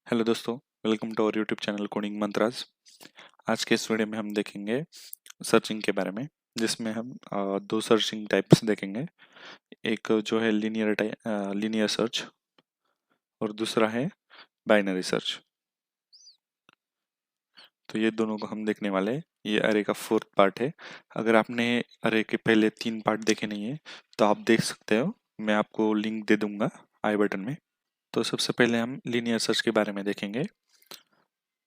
Hello दोस्तों, welcome to our YouTube channel Coding Mantras. आज के इस वीडियो में हम देखेंगे सर्चिंग के बारे में, जिसमें हम दो सर्चिंग टाइप्स देखेंगे। एक जो है लीनियर सर्च और दूसरा है बाइनरी सर्च। तो ये दोनों को हम देखने वाले हैं। ये अरे का फोर्थ पार्ट है। अगर आपने अरे के पहले 3 पार्ट देखे नहीं है तो आप देख सकते हो, मैं आपको लिंक दे दूंगा आई बटन में। तो सबसे पहले हम लीनियर सर्च के बारे में देखेंगे।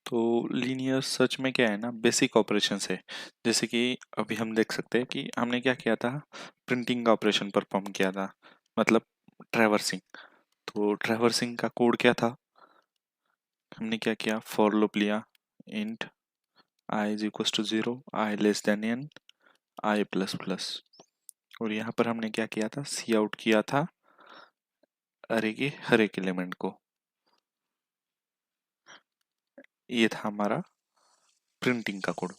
तो लीनियर सर्च में क्या है ना, बेसिक ऑपरेशंस है। जैसे कि अभी हम देख सकते हैं कि हमने क्या किया था, प्रिंटिंग का ऑपरेशन परफॉर्म किया था, मतलब ट्रैवर्सिंग। तो ट्रैवर्सिंग का कोड क्या था, हमने क्या किया, फॉर लूप लिया, int i is equal to 0, i less than n, i plus plus. और यहाँ पर हमने क्या किया था, सी आउट किया था अरे के हर एक एलिमेंट को। ये था हमारा प्रिंटिंग का कोड।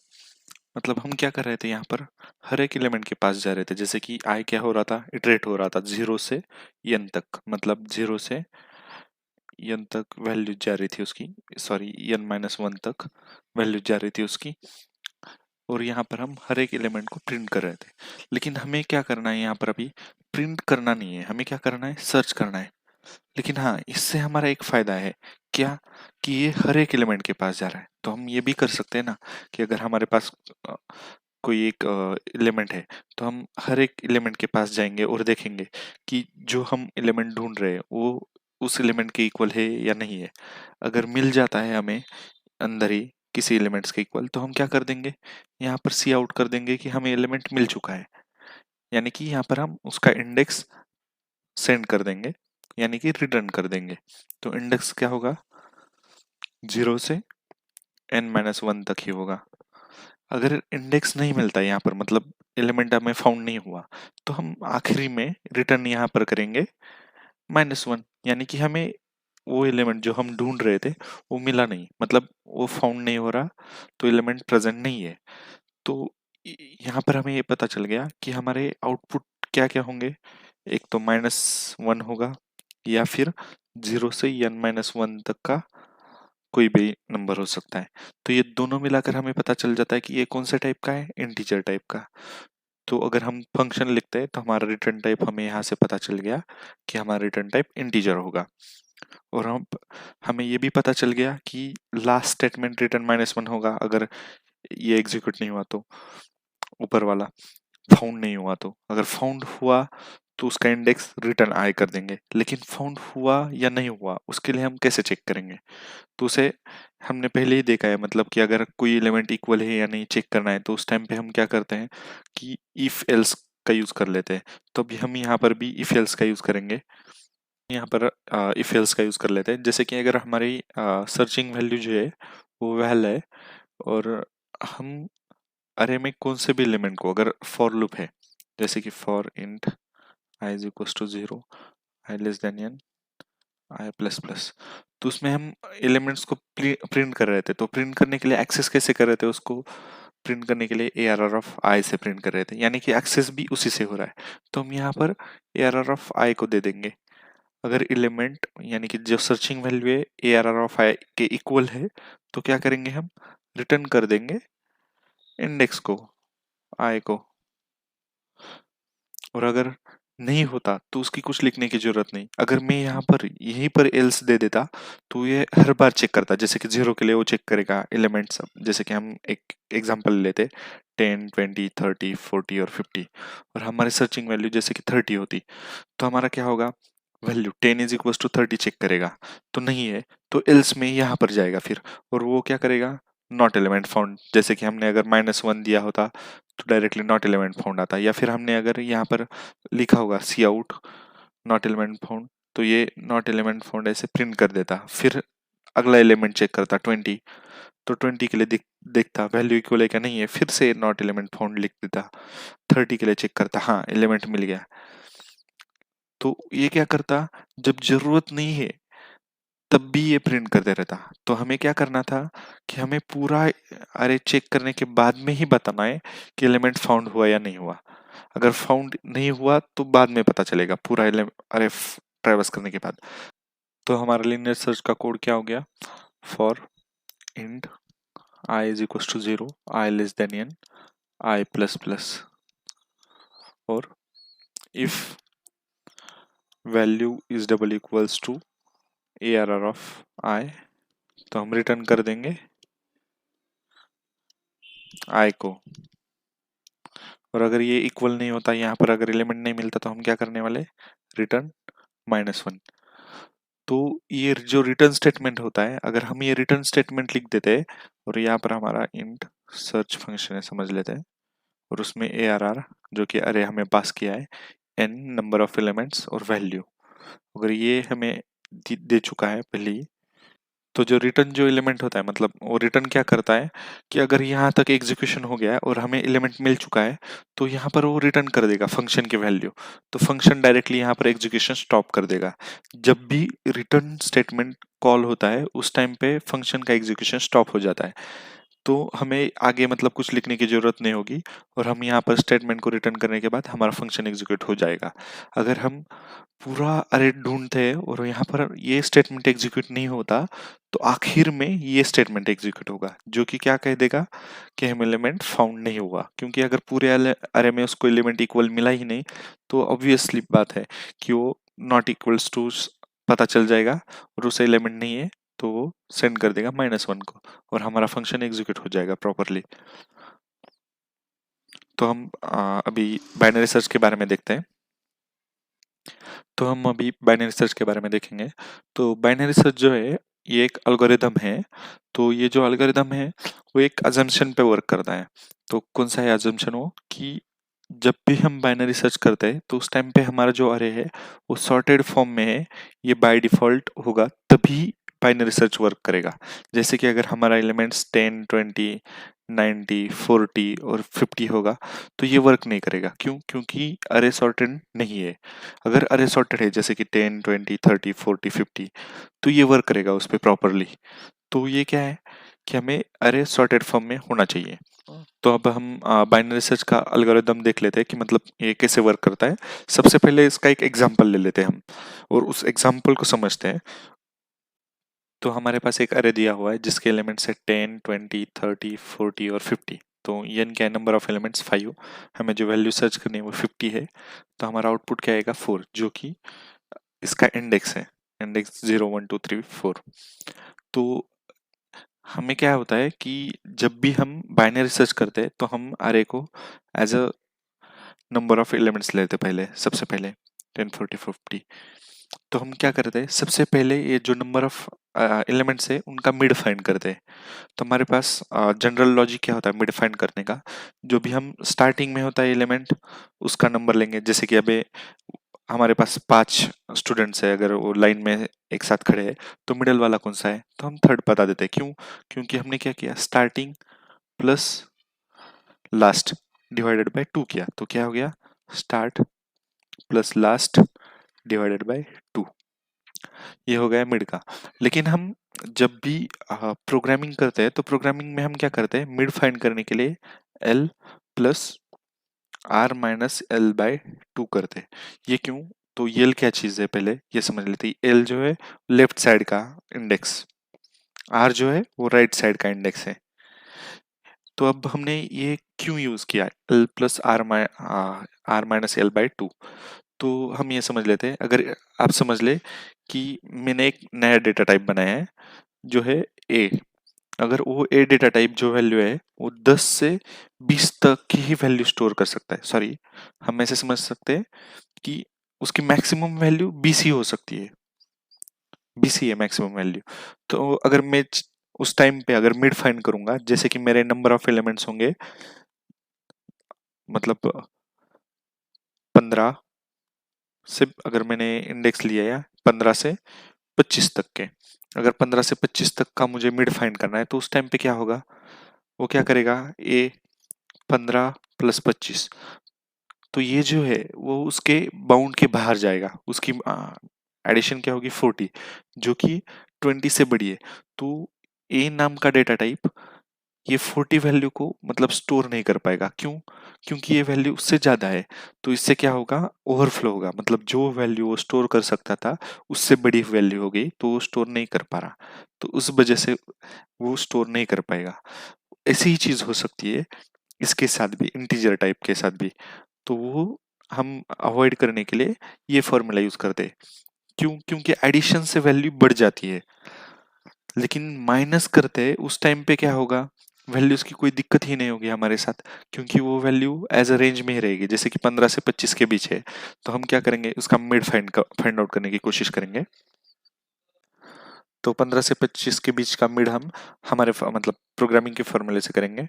मतलब हम क्या कर रहे थे, यहाँ पर हर एक एलिमेंट के पास जा रहे थे। जैसे कि आई क्या हो रहा था, इटरेट हो रहा था 0 से एन तक, मतलब 0 से एन तक वैल्यू जा रही थी उसकी, सॉरी n-1 तक वैल्यू जा रही थी उसकी। और यहाँ पर हम हर एक एलिमेंट को प्रिंट कर रहे थे। लेकिन हमें क्या करना है, यहाँ पर अभी प्रिंट करना नहीं है, हमें क्या करना है, सर्च करना है। लेकिन हाँ, इससे हमारा एक फायदा है, क्या, कि ये हर एक एलिमेंट के पास जा रहा है। तो हम ये भी कर सकते हैं ना, कि अगर हमारे पास कोई एक एलिमेंट है, तो हम हर एक एलिमेंट के पास जाएंगे और देखेंगे कि जो हम एलिमेंट ढूंढ रहे हैं वो उस एलिमेंट के इक्वल है या नहीं है। अगर मिल जाता है हमें अंदर ही किसी एलिमेंट्स के इक्वल, तो हम क्या कर देंगे, यहाँ पर सी आउट कर देंगे कि हमें एलिमेंट मिल चुका है। यानी कि यहाँ पर हम उसका इंडेक्स सेंड कर देंगे, यानी कि रिटर्न कर देंगे। तो इंडेक्स क्या होगा, 0 से n-1 तक ही होगा। अगर इंडेक्स नहीं मिलता यहाँ पर, मतलब एलिमेंट हमें फाउंड नहीं हुआ, तो हम आखिरी में रिटर्न यहाँ पर करेंगे -1। यानी कि हमें वो एलिमेंट जो हम ढूंढ रहे थे वो मिला नहीं, मतलब वो फाउंड नहीं हो रहा, तो एलिमेंट प्रेजेंट नहीं है। तो यहाँ पर हमें ये पता चल गया कि हमारे आउटपुट क्या क्या होंगे। एक तो -1 होगा, या फिर 0 से n-1 तक का कोई भी नंबर हो सकता है। तो ये दोनों मिलाकर हमें पता चल जाता है कि ये कौन से टाइप का है, इंटीजर टाइप का। तो अगर हम फंक्शन लिखते हैं तो हमारा रिटर्न टाइप हमें यहाँ से पता चल गया कि हमारा रिटर्न टाइप इंटीजर होगा। और हम हमें ये भी पता चल गया कि लास्ट स्टेटमेंट रिटर्न -1 होगा, अगर ये एग्जीक्यूट नहीं हुआ तो, ऊपर वाला फाउंड नहीं हुआ तो। अगर फाउंड हुआ तो उसका इंडेक्स रिटर्न आई कर देंगे। लेकिन फाउंड हुआ या नहीं हुआ, उसके लिए हम कैसे चेक करेंगे, तो उसे हमने पहले ही देखा है। मतलब कि अगर कोई एलिमेंट इक्वल है या नहीं चेक करना है, तो उस टाइम पे हम क्या करते हैं कि इफ एल्स का यूज कर लेते हैं। तो अभी हम यहाँ पर भी इफ एल्स का यूज करेंगे। यहाँ पर इफ एल्स का यूज कर लेते हैं। जैसे कि अगर हमारी सर्चिंग वैल्यू जो है वो वैल है, और हम अरे में कौन से भी एलिमेंट को, अगर फॉर लूप है, जैसे कि for int i is equal to 0, i less than n, i plus plus. तो उसमें हम एलिमेंट्स को प्रिंट कर रहे थे। तो प्रिंट करने के लिए एक्सेस कैसे कर रहे थे, उसको प्रिंट करने के लिए ARR ऑफ आई से प्रिंट कर रहे थे, यानी कि एक्सेस भी उसी से हो रहा है। तो हम यहाँ पर ARR ऑफ आई को दे देंगे। अगर एलिमेंट, यानी कि जो सर्चिंग वैल्यू है ARR ऑफ आई के इक्वल है, तो क्या करेंगे, हम रिटर्न कर देंगे इंडेक्स को, आई को। और अगर नहीं होता तो उसकी कुछ लिखने की जरूरत नहीं। अगर मैं यहाँ पर यहीं पर एल्स दे देता, तो ये हर बार चेक करता। जैसे कि 0 के लिए वो चेक करेगा एलिमेंट्स, जैसे कि हम एक एग्जांपल लेते, 10, 20, 30, 40 और 50, और हमारी सर्चिंग वैल्यू जैसे कि 30 होती, तो हमारा क्या होगा, value 10 is equal to 30 check करेगा। तो नहीं है, तो एल्स में यहाँ पर जाएगा फिर, और वो क्या करेगा, नॉट एलिमेंट फाउंड। जैसे कि हमने अगर -1 दिया होता तो डायरेक्टली नॉट एलिमेंट फाउंड आता, या फिर हमने अगर यहाँ पर लिखा होगा सी आउट नॉट एलिमेंट फाउंड, तो ये नॉट एलिमेंट फाउंड ऐसे प्रिंट कर देता। फिर अगला एलिमेंट चेक करता 20, तो 20 के लिए देखता वैल्यू इक्वल है क्या, नहीं है, फिर से नॉट एलिमेंट फाउंड लिख देता। 30 के लिए चेक करता, हाँ एलिमेंट मिल गया। तो ये क्या करता, जब जरूरत नहीं है तब भी ये प्रिंट करते रहता। तो हमें क्या करना था, कि हमें पूरा अरे चेक करने के बाद में ही बताना है कि एलिमेंट फाउंड हुआ या नहीं हुआ। अगर फाउंड नहीं हुआ तो बाद में पता चलेगा, पूरा अरे ट्रैवर्स करने के बाद। तो हमारा लीनियर सर्च का कोड क्या हो गया, for int i is equal to 0, i less than n, i plus plus, और if value is double equals to ARR of i, तो हम रिटर्न कर देंगे i को। और अगर ये इक्वल नहीं होता, यहाँ पर अगर एलिमेंट नहीं मिलता, तो हम क्या करने वाले, रिटर्न -1। तो ये जो रिटर्न स्टेटमेंट होता है, अगर हम ये रिटर्न स्टेटमेंट लिख देते हैं और यहाँ पर हमारा इंट सर्च फंक्शन है समझ लेते हैं, और उसमें ARR जो कि अरे हमें पास किया है, n नंबर ऑफ एलिमेंट्स और वैल्यू, अगर ये हमें दे चुका है पहले ही, तो जो रिटर्न जो एलिमेंट होता है, मतलब वो रिटर्न क्या करता है कि अगर यहाँ तक एग्जीक्यूशन हो गया है और हमें एलिमेंट मिल चुका है, तो यहाँ पर वो रिटर्न कर देगा फंक्शन की वैल्यू। तो फंक्शन डायरेक्टली यहाँ पर एग्जीक्यूशन स्टॉप कर देगा। जब भी रिटर्न स्टेटमेंट कॉल होता है, उस टाइम पे फंक्शन का एग्जीक्यूशन स्टॉप हो जाता है। तो हमें आगे मतलब कुछ लिखने की जरूरत नहीं होगी, और हम यहाँ पर स्टेटमेंट को रिटर्न करने के बाद हमारा फंक्शन एग्जीक्यूट हो जाएगा। अगर हम पूरा अरे ढूंढते हैं और यहाँ पर ये स्टेटमेंट एग्जीक्यूट नहीं होता, तो आखिर में ये स्टेटमेंट एग्जीक्यूट होगा, जो कि क्या कह देगा कि हम एलिमेंट फाउंड नहीं हुआ। क्योंकि अगर पूरे अरे में उसको एलिमेंट इक्वल मिला ही नहीं, तो ऑब्वियसली बात है कि वो नॉट इक्वल्स टू पता चल जाएगा, और उसे एलिमेंट नहीं है, तो वो सेंड कर देगा -1 को, और हमारा फंक्शन एग्जीक्यूट हो जाएगा प्रॉपरली। तो हम अभी बाइनरी सर्च के बारे में देखते हैं। तो हम अभी बाइनरी सर्च के बारे में देखेंगे। तो बाइनरी सर्च जो है, ये एक एल्गोरिदम है। तो ये जो एल्गोरिदम है, वो एक अजम्पशन पे वर्क करता है। तो कौन सा है अजम्पशन, वो कि जब भी हम बाइनरी सर्च करते हैं, तो उस टाइम पे हमारा जो अरे है वो सॉर्टेड फॉर्म में है, ये बाय डिफॉल्ट होगा, तभी बाइनरी सर्च वर्क करेगा। जैसे कि अगर हमारा एलिमेंट्स 10, 20, 90, 40 और 50 होगा, तो ये वर्क नहीं करेगा। क्यों? क्योंकि अरे सॉर्टेड नहीं है। अगर अरे सॉर्टेड है, जैसे कि 10, 20, 30, 40, 50, तो ये वर्क करेगा उस पर प्रॉपरली। तो ये क्या है कि हमें अरे सॉर्टेड फॉर्म में होना चाहिए। तो अब हम बाइनरी सर्च का एल्गोरिदम देख लेते हैं कि मतलब ये कैसे वर्क करता है। सबसे पहले इसका एक एग्जांपल ले लेते हैं हम, और उस एग्जांपल को समझते हैं। तो हमारे पास एक अरे दिया हुआ है जिसके एलिमेंट्स है 10, 20, 30, 40 और 50। तो n क्या है, नंबर ऑफ एलिमेंट्स 5। हमें जो वैल्यू सर्च करनी है वो 50 है। तो हमारा आउटपुट क्या आएगा, 4, जो कि इसका इंडेक्स है, इंडेक्स 0, 1, 2, 3, 4। तो हमें क्या होता है कि जब भी हम बाइनरी सर्च करते हैं, तो हम अरे को as a number of elements लेते पहले, सबसे पहले 10, 40, 50। तो हम क्या करते हैं, सबसे पहले ये जो नंबर ऑफ एलिमेंट्स है उनका मिड फाइंड करते हैं। तो हमारे पास जनरल लॉजिक क्या होता है मिड फाइंड करने का, जो भी हम स्टार्टिंग में होता है एलिमेंट, उसका नंबर लेंगे। जैसे कि अभी हमारे पास 5 स्टूडेंट्स है, अगर वो लाइन में एक साथ खड़े हैं, तो मिडल वाला कौन सा है, तो हम थर्ड बता देते हैं। क्यों? क्योंकि हमने क्या किया, starting plus last divided by 2 किया। तो क्या हो गया, start plus last divided by 2। ये हो गया मिड का। लेकिन हम जब भी प्रोग्रामिंग करते हैं, तो प्रोग्रामिंग में हम क्या करते हैं, मिड फाइंड करने के लिए l plus r minus l by 2 करते हैं। ये क्यों? तो l क्या चीज है, पहले ये समझ लेते हैं। l जो है लेफ्ट साइड का इंडेक्स, r जो है वो राइट साइड का इंडेक्स है। तो अब हमने ये क्यों यूज किया, l plus r minus l by 2। तो हम ये समझ लेते हैं, अगर आप समझ ले कि मैंने एक नया डेटा टाइप बनाया है जो है ए। अगर वो ए डेटा टाइप जो वैल्यू है वो 10 से 20 तक की ही वैल्यू स्टोर कर सकता है। सॉरी, हम ऐसे समझ सकते हैं कि उसकी मैक्सिमम वैल्यू 20 ही हो सकती है, 20 ही है मैक्सिमम वैल्यू। तो अगर मैं उस टाइम पे अगर मिड फाइंड करूंगा, जैसे कि मेरे नंबर ऑफ एलिमेंट्स होंगे, मतलब 15 से, अगर मैंने इंडेक्स लिया या 15 से 25 तक के, अगर 15 से 25 तक का मुझे मिड फाइंड करना है, तो उस टाइम पे क्या होगा, वो क्या करेगा, ए 15 प्लस 25, तो ये जो है वो उसके बाउंड के बाहर जाएगा। उसकी एडिशन क्या होगी, 40, जो कि 20 से बड़ी है। तो ए नाम का डेटा टाइप ये 40 वैल्यू को मतलब स्टोर नहीं कर पाएगा। क्यों? क्योंकि ये वैल्यू उससे ज्यादा है, तो इससे क्या होगा, ओवरफ्लो होगा, मतलब जो वैल्यू वो स्टोर कर सकता था उससे बड़ी वैल्यू हो गई, तो वो स्टोर नहीं कर पा रहा, तो उस वजह से वो स्टोर नहीं कर पाएगा। ऐसी ही चीज हो सकती है इसके साथ भी, इंटीजर टाइप के साथ भी। तो वो हम अवॉइड करने के लिए ये फॉर्मूला यूज करते हैं। क्यों? क्योंकि एडिशन से वैल्यू बढ़ जाती है, लेकिन माइनस करते हैं उस टाइम पे क्या होगा, वैल्यूज की कोई दिक्कत ही नहीं होगी हमारे साथ, क्योंकि वो वैल्यू एज अ रेंज में ही रहेगी। जैसे कि 15 से 25 के बीच है, तो हम क्या करेंगे, उसका मिड फाइंड आउट करने की कोशिश करेंगे। तो 15 से 25 के बीच का मिड हम हमारे मतलब प्रोग्रामिंग के फॉर्मूले से करेंगे,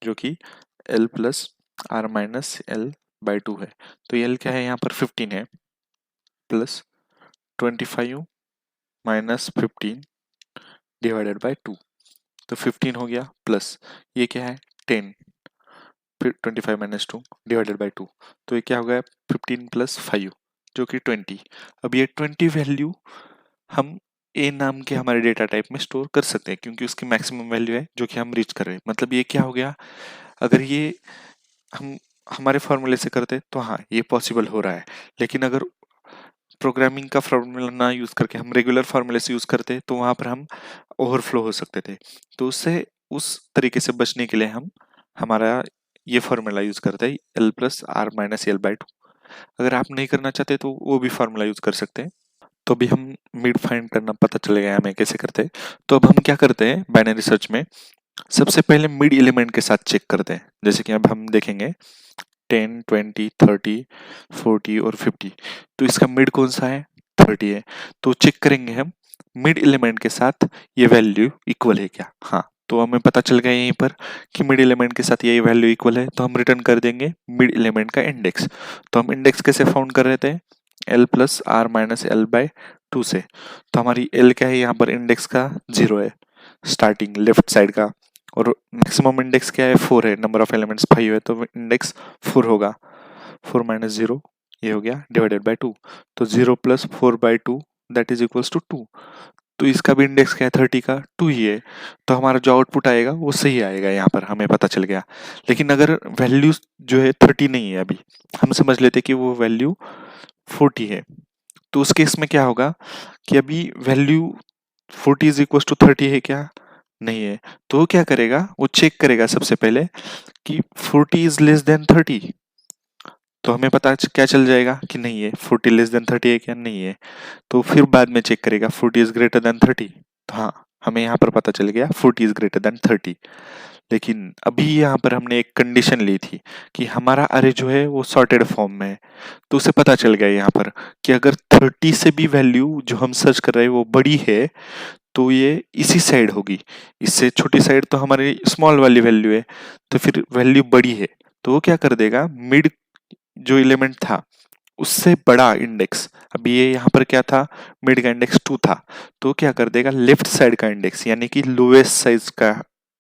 जो कि l plus r minus l by two है। तो एल क्या है यहाँ पर, 15 है, plus 25 minus 15 divided by two. तो 15 हो गया, प्लस ये क्या है, 10, फिर 25 minus two divided by two. तो ये क्या हो गया, 15 प्लस 5 जो कि 20। अब ये 20 वैल्यू हम ए नाम के हमारे डेटा टाइप में स्टोर कर सकते हैं, क्योंकि उसकी मैक्सिमम वैल्यू है जो कि हम रीच कर रहे हैं। मतलब ये क्या हो गया, अगर ये हम हमारे फॉर्मूले से करते तो हाँ ये पॉसिबल हो रहा है, लेकिन अगर प्रोग्रामिंग का फॉर्मूला ना यूज करके हम रेगुलर फॉर्मूले से यूज करते तो वहां पर हम ओवरफ्लो हो सकते थे। तो उससे उस तरीके से बचने के लिए हम हमारा ये फॉर्मूला यूज करते हैं, l plus r minus l by two. अगर आप नहीं करना चाहते तो वो भी फॉर्मूला यूज कर सकते हैं। तो अभी हम मिड फाइंड करना पता चल गया हमें कैसे करते हैं। तो अब हम क्या करते हैं बाइनरी सर्च में, सबसे पहले मिड एलिमेंट के साथ चेक करते हैं। जैसे कि अब हम देखेंगे 10, 20, 30, 40 और 50। तो इसका मिड कौन सा है, 30 है। तो चेक करेंगे हम मिड एलिमेंट के साथ ये वैल्यू इक्वल है क्या। हाँ, तो हमें पता चल गया यहीं पर कि मिड एलिमेंट के साथ ये वैल्यू इक्वल है, तो हम रिटर्न कर देंगे मिड एलिमेंट का इंडेक्स। तो हम इंडेक्स कैसे फाउंड कर रहे थे, l plus r minus l by two से। तो हमारी एल क्या है यहाँ पर, इंडेक्स का 0 है स्टार्टिंग लेफ्ट साइड का, और मैक्सिमम इंडेक्स क्या है, 4 है, नंबर ऑफ एलिमेंट्स 5 है, तो इंडेक्स 4 होगा। 4 माइनस 0 ये हो गया डिवाइडेड बाय 2। तो 0 plus 4 by 2 that is equals to 2। तो इसका भी इंडेक्स क्या है, 30 का 2 ही है। तो हमारा जो आउटपुट आएगा वो सही आएगा, यहाँ पर हमें पता चल गया। लेकिन अगर वैल्यू जो है 30 नहीं है, अभी हम समझ लेते कि वो वैल्यू 40 है, तो उस केस में क्या होगा कि अभी वैल्यू 40 इज इक्वल टू 30 है क्या, नहीं है। तो वो क्या करेगा, वो चेक करेगा सबसे पहले कि 40 इज लेस देन 30। तो हमें पता क्या चल जाएगा कि नहीं है, 40 लेस देन 30 है क्या, नहीं है। तो फिर बाद में चेक करेगा 40 इज ग्रेटर देन 30। तो हाँ, हमें यहाँ पर पता चल गया 40 इज ग्रेटर देन 30। लेकिन अभी यहाँ पर हमने एक कंडीशन ली थी कि हमारा अरे जो है वो सॉर्टेड फॉर्म में है। तो उसे पता चल गया यहाँ पर कि अगर 30 से भी वैल्यू जो हम सर्च कर रहे हैं वो बड़ी है, तो ये इसी साइड होगी। इससे छोटी साइड तो हमारी स्मॉल वाली वैल्यू है, तो फिर वैल्यू बड़ी है। तो वो क्या कर देगा, मिड जो एलिमेंट था उससे बड़ा इंडेक्स, अब ये यहाँ पर क्या था, मिड का इंडेक्स 2 था, तो क्या कर देगा, लेफ्ट साइड का इंडेक्स यानी कि लोएस्ट साइज का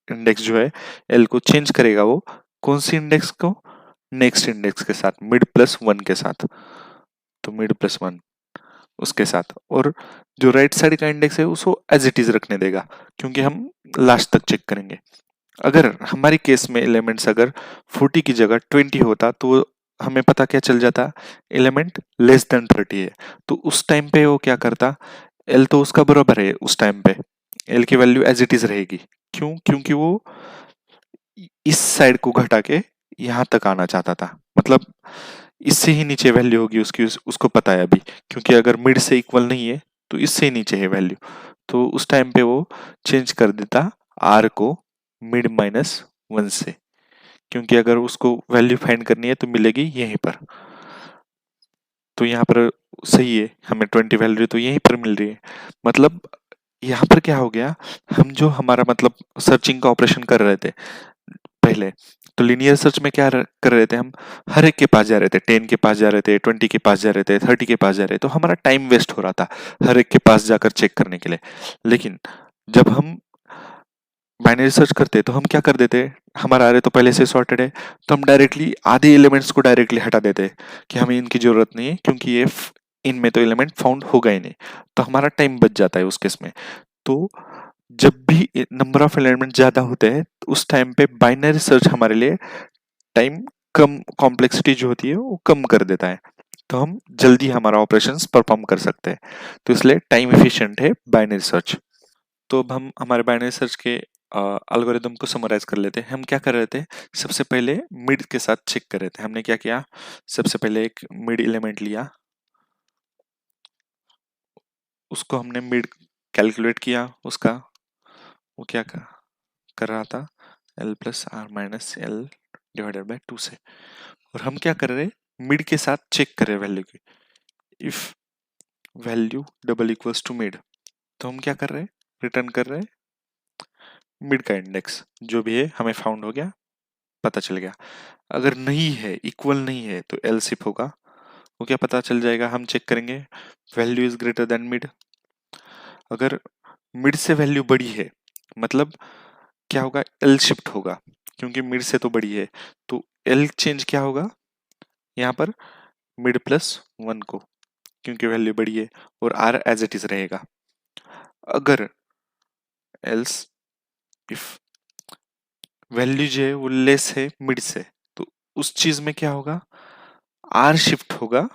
इंडेक्स जो है एल को चेंज करेगा। वो कौन सी इंडेक्स को, नेक्स्ट इंडेक्स के साथ, मिड प्लस 1 के साथ। तो मिड प्लस 1 उसके साथ, और जो राइट साइड का इंडेक्स है उसको एज इट इज रखने देगा, क्योंकि हम लास्ट तक चेक करेंगे। अगर हमारी केस में एलिमेंट्स अगर 40 की जगह 20 होता तो हमें पता क्या चल जाता, एलिमेंट लेस देन 30 है। तो उस टाइम पे वो क्या करता, एल तो उसका बराबर है, उस टाइम पे एल की वैल्यू एज इट इज रहेगी। क्यों? क्योंकि वो इस साइड को घटा के यहां तक आना चाहता था, मतलब इससे ही नीचे वैल्यू होगी उसकी, उसको पता है अभी, क्योंकि अगर मिड से इक्वल नहीं है तो इससे ही नीचे है वैल्यू। तो उस टाइम पे वो चेंज कर देता आर को मिड माइनस 1 से, क्योंकि अगर उसको वैल्यू फाइंड करनी है तो मिलेगी यहीं पर। तो यहाँ पर सही है, हमें 20 वैल्यू तो यहीं पर मिल रही है। मतलब यहाँ पर क्या हो गया, हम जो हमारा मतलब सर्चिंग का ऑपरेशन कर रहे थे पहले, तो लीनियर सर्च में क्या कर रहे थे, हम हर एक के पास जा रहे थे, 10 के पास जा रहे थे, 20 के पास जा रहे थे, 30 के पास जा रहे थे, तो हमारा टाइम वेस्ट हो रहा था हर एक के पास जाकर चेक करने के लिए। लेकिन जब हम बाइनरी सर्च करते तो हम क्या कर देते, हमारा अरे तो पहले से सॉर्टेड है, तो हम डायरेक्टली आधे एलिमेंट्स को डायरेक्टली हटा देते कि हमें इनकी जरूरत नहीं है, क्योंकि ये इनमें तो एलिमेंट फाउंड होगा ही नहीं। तो हमारा टाइम बच जाता है उस केस में। तो जब भी नंबर ऑफ एलिमेंट ज्यादा होते हैं तो उस टाइम पे बाइनरी सर्च हमारे लिए टाइम कम कॉम्प्लेक्सिटी जो होती है वो कम कर देता है, तो हम जल्दी हमारा ऑपरेशंस परफॉर्म कर सकते हैं। तो इसलिए टाइम एफिशिएंट है बाइनरी सर्च। तो अब हम हमारे बाइनरी सर्च के एल्गोरिदम को समराइज कर लेते हैं। हम क्या कर रहे थे, सबसे पहले मिड के साथ चेक कर रहे थे। हमने क्या किया, सबसे पहले एक मिड एलिमेंट लिया, उसको हमने मिड कैलकुलेट किया उसका, वो क्या कर रहा था, l plus r minus l divided by 2 से। और हम क्या कर रहे हैं, मिड के साथ चेक कर रहे हैं वैल्यू की। If value double equals to mid, तो हम क्या कर रहे हैं, रिटर्न कर रहे हैं मिड का इंडेक्स जो भी है हमें फाउंड हो गया, पता चल गया। अगर नहीं है, इक्वल नहीं है, तो एल्सिफ होगा, वो क्या पता चल जाएगा, हम चेक करेंगे value is greater than mid. अगर मिड से वैल्यू बड़ी है, मतलब क्या होगा, एल शिफ्ट होगा, क्योंकि मिड से तो बड़ी है, तो एल चेंज क्या होगा यहाँ पर, मिड प्लस 1 को, क्योंकि वैल्यू बड़ी है, और आर एज इट इज रहेगा। अगर एल्स इफ वैल्यू जो है वो लेस है मिड से, तो उस चीज में क्या होगा, आर शिफ्ट होगा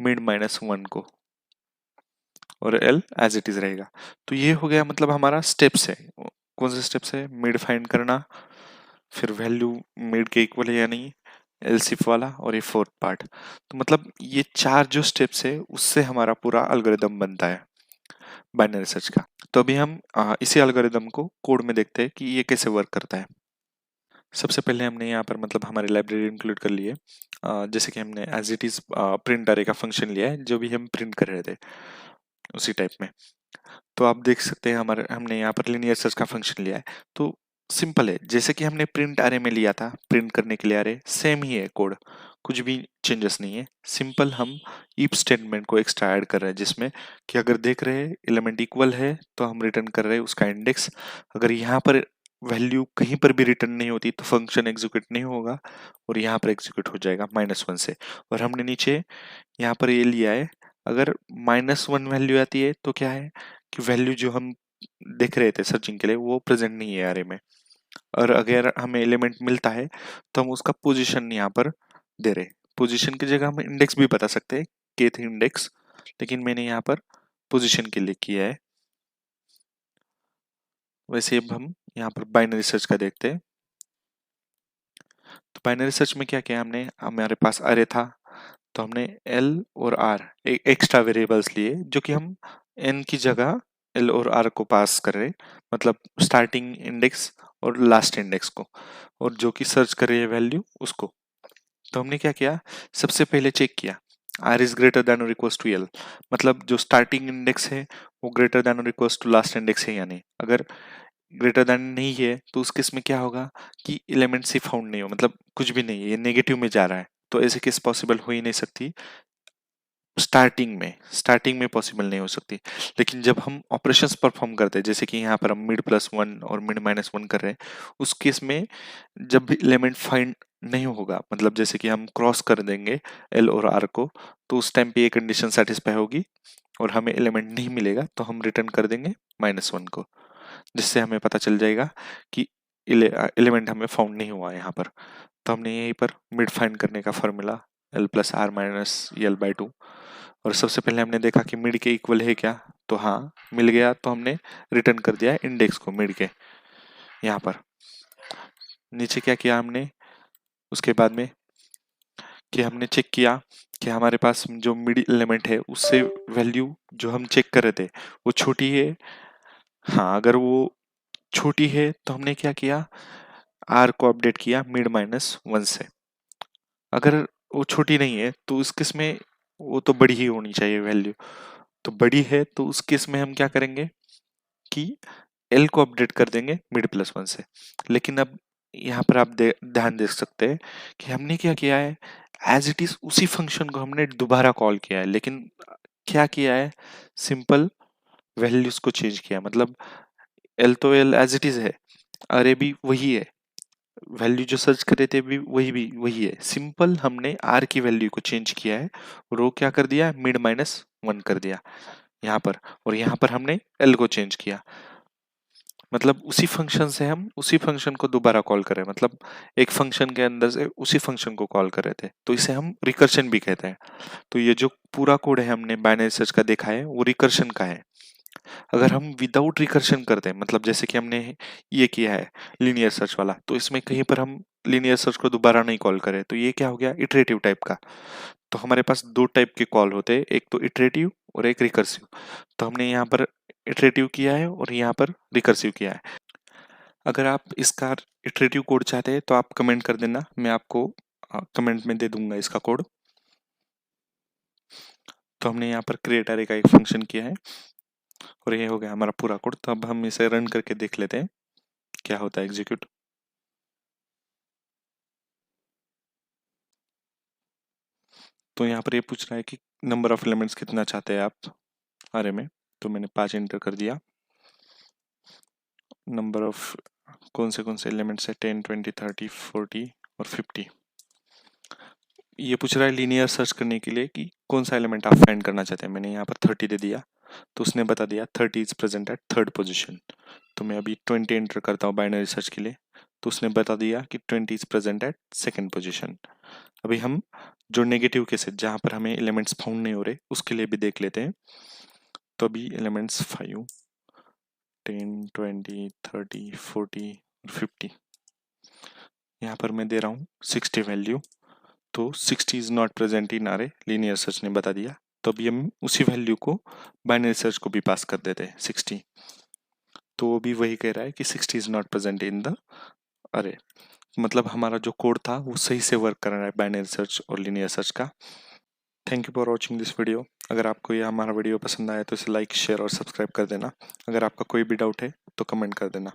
मिड माइनस 1 को, और एल एज इट इज रहेगा। तो ये हो गया, मतलब हमारा स्टेप्स है। कौन से स्टेप्स है, मिड फाइंड करना, फिर वैल्यू मिड के इक्वल है या नहीं, एलसिफ वाला, और ये फोर्थ पार्ट। तो मतलब ये 4 जो स्टेप्स है उससे हमारा पूरा एल्गोरिदम बनता है बाइनरी सर्च का। तो अभी हम इसी एल्गोरिदम को कोड में देखते हैं कि ये कैसे वर्क करता है। सबसे पहले हमने यहाँ पर मतलब हमारी लाइब्रेरी इंक्लूड कर ली है। जैसे कि हमने एज इट इज प्रिंट अरे का फंक्शन लिया है, जो भी हम प्रिंट कर रहे थे उसी टाइप में। तो आप देख सकते हैं हमारे हमने यहाँ पर लिनियर सर्च का फंक्शन लिया है। तो सिंपल है, जैसे कि हमने प्रिंट अरे में लिया था प्रिंट करने के लिए अरे, सेम ही है कोड, कुछ भी चेंजेस नहीं है। सिंपल हम इफ स्टेटमेंट को एक्स्ट्रा ऐड कर रहे हैं, जिसमें कि अगर देख रहे हैं एलिमेंट इक्वल है तो हम रिटर्न कर रहे हैं उसका इंडेक्स। अगर यहाँ पर वैल्यू कहीं पर भी रिटर्न नहीं होती तो फंक्शन एग्जीक्यूट नहीं होगा, और यहाँ पर एग्जीक्यूट हो जाएगा -1 से। और हमने नीचे यहाँ पर ये लिया है, अगर -1 वैल्यू आती है तो क्या है कि वैल्यू जो हम देख रहे थे सर्चिंग के लिए वो प्रेजेंट नहीं है अरे में। और अगर हमें एलिमेंट मिलता है तो हम उसका पोजीशन यहाँ पर दे रहे, पोजीशन की जगह हम इंडेक्स भी बता सकते हैं, kth इंडेक्स, लेकिन मैंने यहाँ पर पोजीशन के लिए किया है। वैसे अब हम यहाँ पर बाइनरी सर्च का देखते हैं। तो बाइनरी सर्च में क्या किया हमने, हमारे पास अरे था, तो हमने एल और आर एक्स्ट्रा वेरिएबल्स लिए, जो कि हम एन की जगह एल और आर को पास कर रहे, मतलब स्टार्टिंग इंडेक्स और लास्ट इंडेक्स को, और जो कि सर्च कर रही है वैल्यू उसको। तो हमने क्या किया, सबसे पहले चेक किया आर इज ग्रेटर देन और इक्वल्स टू एल, मतलब जो स्टार्टिंग इंडेक्स है वो ग्रेटर देन और इक्वल्स टू लास्ट इंडेक्स है या नहीं। अगर ग्रेटर देन नहीं है तो उस केस में क्या होगा कि एलिमेंट ही फाउंड नहीं हो, मतलब कुछ भी नहीं है, ये नेगेटिव में जा रहा है, तो ऐसे केस पॉसिबल हो ही नहीं सकती। स्टार्टिंग में पॉसिबल नहीं हो सकती। लेकिन जब हम ऑपरेशंस परफॉर्म करते हैं, जैसे कि यहाँ पर हम मिड +1 और मिड -1 कर रहे हैं, उस केस में जब भी एलिमेंट फाइंड नहीं होगा, मतलब जैसे कि हम क्रॉस कर देंगे एल और आर को, तो उस टाइम पे ये कंडीशन सेटिस्फाई होगी और हमें एलिमेंट नहीं मिलेगा, तो हम रिटर्न कर देंगे -1 को, जिससे हमें पता चल जाएगा कि एलिमेंट हमें फाउंड नहीं हुआ है यहाँ पर। तो हमने यहीं पर मिड फाइंड करने का formula l plus r minus l by 2, और सबसे पहले हमने देखा कि मिड के इक्वल है क्या, तो हाँ मिल गया, तो हमने रिटर्न कर दिया इंडेक्स को मिड के। यहाँ पर नीचे क्या किया हमने उसके बाद में, कि हमने चेक किया कि हमारे पास जो मिड एलिमेंट है उससे वैल्यू जो हम चेक कर रहे थे वो छोटी है। हाँ, अगर वो छोटी है तो हमने क्या किया, आर को अपडेट किया मिड -1 से। अगर वो छोटी नहीं है तो उस केस में वो तो बड़ी ही होनी चाहिए वैल्यू, तो बड़ी है तो उस केस में हम क्या करेंगे कि एल को अपडेट कर देंगे मिड +1 से। लेकिन अब यहाँ पर आप ध्यान दे सकते हैं कि हमने क्या किया है, एज इट इज उसी फंक्शन को हमने दोबारा कॉल किया है, लेकिन क्या किया है, सिंपल वैल्यूज को चेंज किया, मतलब एल तो एल एज इट इज है, अरे भी वही है, वैल्यू जो सर्च कर रहे थे भी वही है, सिंपल हमने आर की वैल्यू को चेंज किया है, और वो क्या कर दिया, मिड -1 कर दिया यहाँ पर, और यहाँ पर हमने एल को चेंज किया। मतलब उसी फंक्शन से हम उसी फंक्शन को दोबारा कॉल करें, मतलब एक फंक्शन के अंदर से उसी फंक्शन को कॉल कर रहे थे, तो इसे हम रिकर्शन भी कहते हैं। तो ये जो पूरा कोड है हमने बाइनरी सर्च का देखा है वो रिकर्शन का है। अगर हम विदाउट रिकर्शन करते हैं, मतलब जैसे कि हमने ये किया है लीनियर सर्च वाला, तो इसमें कहीं पर हम लीनियर सर्च को दोबारा नहीं कॉल करें, तो ये क्या हो गया, इटरेटिव टाइप का। तो हमारे पास दो टाइप के कॉल होते हैं, एक तो इटरेटिव और एक रिकर्सिव। तो हमने यहाँ पर इटरेटिव किया है और यहाँ पर रिकर्सिव किया है। अगर आप इसका इटरेटिव कोड चाहते हैं तो आप कमेंट कर देना, मैं आपको कमेंट में दे दूंगा इसका कोड। तो हमने यहाँ पर क्रिएट अरे का एक फंक्शन किया है और ये हो गया हमारा पूरा कोड। तो अब हम इसे रन करके देख लेते हैं क्या होता है एग्जीक्यूट। तो यहाँ पर ये पूछ रहा है कि नंबर ऑफ एलिमेंट्स कितना चाहते हैं आप अरे में, तो मैंने 5 एंटर कर दिया। नंबर ऑफ कौन से एलिमेंट्स है, 10 20 30 40 और 50। ये पूछ रहा है लीनियर सर्च करने के लिए कि कौन सा एलिमेंट आप फाइंड करना चाहते हैं। मैंने यहाँ पर 30 दे दिया, तो उसने बता दिया 30 is present at third position. तो मैं अभी 20 एंटर करता हूँ बाइनरी सर्च के लिए, तो उसने बता दिया कि 20 is present at second position. अभी हम जो नेगेटिव केसेस जहाँ पर हमें एलिमेंट्स फाउंड नहीं हो रहे उसके लिए भी देख लेते हैं। तो अभी एलिमेंट्स 5 10 20 30 40 और 50, यहाँ पर मैं दे रहा हूँ 60 वैल्यू। तो 60 इज नॉट प्रेजेंट इन अरे, लीनियर सर्च ने बता दिया। तो अभी हम उसी वैल्यू को बाइनरी सर्च को भी पास कर देते हैं 60। तो वो भी वही कह रहा है कि 60 is not present in the अरे। मतलब हमारा जो कोड था वो सही से वर्क कर रहा है बाइनरी सर्च और लीनियर सर्च का। Thank you for watching this video. अगर आपको ये हमारा वीडियो पसंद आया तो इसे लाइक शेयर और सब्सक्राइब कर देना। अगर आपका कोई भी डाउट है तो कमेंट कर देना।